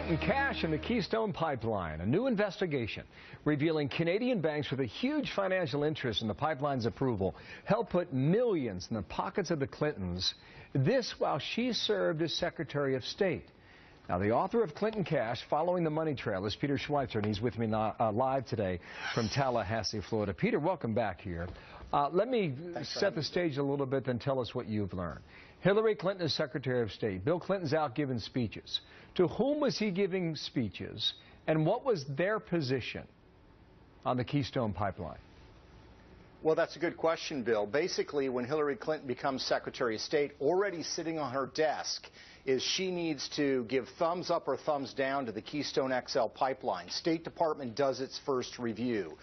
Clinton cash in the Keystone pipeline. A new investigation revealing Canadian banks with a huge financial interest in the pipeline's approval helped put millions in the pockets of the Clintons. This while she served as Secretary of State. Now, the author of Clinton Cash, Following the Money Trail, is Peter Schweizer, and he's with me live today from Tallahassee, Florida. Peter, welcome back here. Let me set the stage a little bit, then tell us what you've learned. Hillary Clinton is Secretary of State. Bill Clinton's out giving speeches. To whom was he giving speeches, and what was their position on the Keystone pipeline? Well, that's a good question, Bill. Basically, when Hillary Clinton becomes Secretary of State, already sitting on her desk is she needs to give thumbs up or thumbs down to the Keystone XL pipeline. State Department does its first review.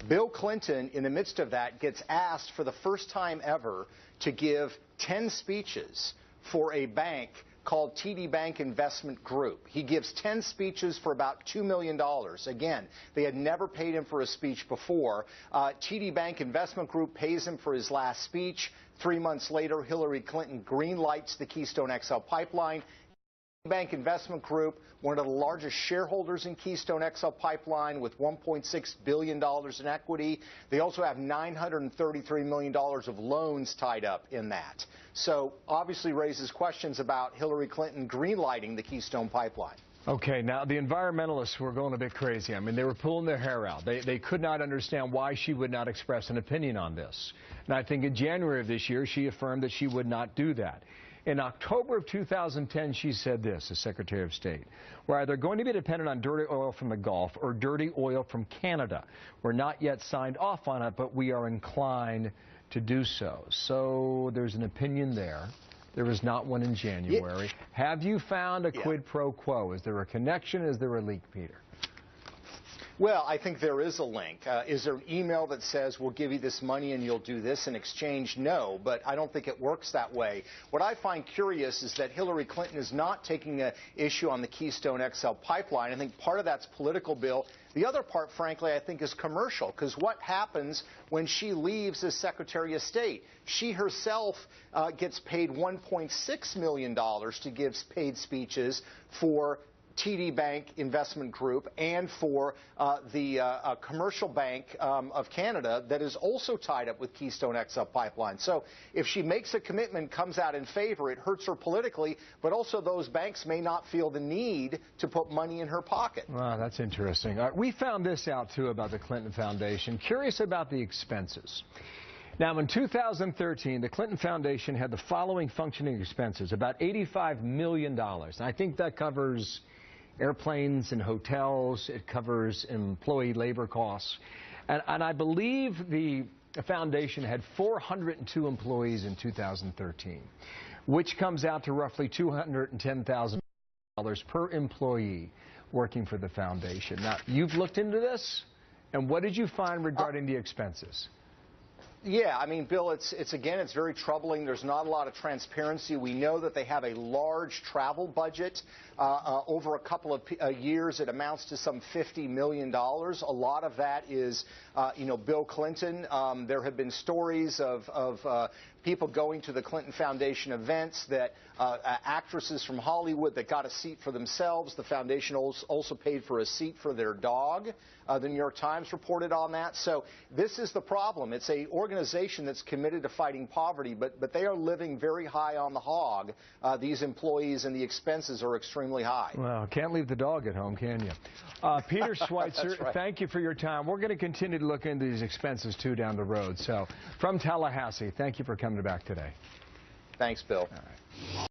Bill Clinton, in the midst of that, gets asked for the first time ever to give 10 speeches for a bank called TD Bank Investment Group. He gives 10 speeches for about $2 million. Again, they had never paid him for a speech before. TD Bank Investment Group pays him for his last speech. 3 months later, Hillary Clinton greenlights the Keystone XL pipeline. Bank Investment Group, one of the largest shareholders in Keystone XL pipeline with $1.6 billion in equity. They also have $933 million of loans tied up in that. So obviously raises questions about Hillary Clinton greenlighting the Keystone pipeline. Okay, now the environmentalists were going a bit crazy. I mean, they were pulling their hair out. They could not understand why she would not express an opinion on this. And I think in January of this year, she affirmed that she would not do that. In October of 2010, she said this as Secretary of State: we're either going to be dependent on dirty oil from the Gulf or dirty oil from Canada. We're not yet signed off on it, but we are inclined to do so. So there's an opinion there. There was not one in January. Yeah. Have you found a quid pro quo? Is there a connection? Is there a leak, Peter? Well, I think there is a link. Is there an email that says, we'll give you this money and you'll do this in exchange? No, but I don't think it works that way. What I find curious is that Hillary Clinton is not taking an issue on the Keystone XL pipeline. I think part of that's political, Bill. The other part, frankly, I think is commercial, because what happens when she leaves as Secretary of State? She herself gets paid $1.6 million to give paid speeches for TD Bank Investment Group and for the commercial bank of Canada that is also tied up with Keystone XL pipeline. So if she makes a commitment, comes out in favor, it hurts her politically, but also those banks may not feel the need to put money in her pocket. Wow, that's interesting. We found this out, too, about the Clinton Foundation. Curious about the expenses. Now, in 2013, the Clinton Foundation had the following functioning expenses, about $85 million. And I think that covers airplanes and hotels. It covers employee labor costs. And I believe the foundation had 402 employees in 2013, which comes out to roughly $210,000 per employee working for the foundation. Now, you've looked into this, and what did you find regarding the expenses? Yeah, I mean, Bill, it's very troubling. There's not a lot of transparency. We know that they have a large travel budget. Over a couple of years, it amounts to some $50 million. A lot of that is, Bill Clinton. There have been stories of people going to the Clinton Foundation events that actresses from Hollywood that got a seat for themselves. The foundation also paid for a seat for their dog. The New York Times reported on that. So this is the problem. It's an organization that's committed to fighting poverty, but they are living very high on the hog. These employees, and the expenses are extremely high. Well, can't leave the dog at home, can you? Peter Schweizer, right. Thank you for your time. We're going to continue to look into these expenses, too, down the road. So from Tallahassee, thank you for coming back today. Thanks, Bill. All right.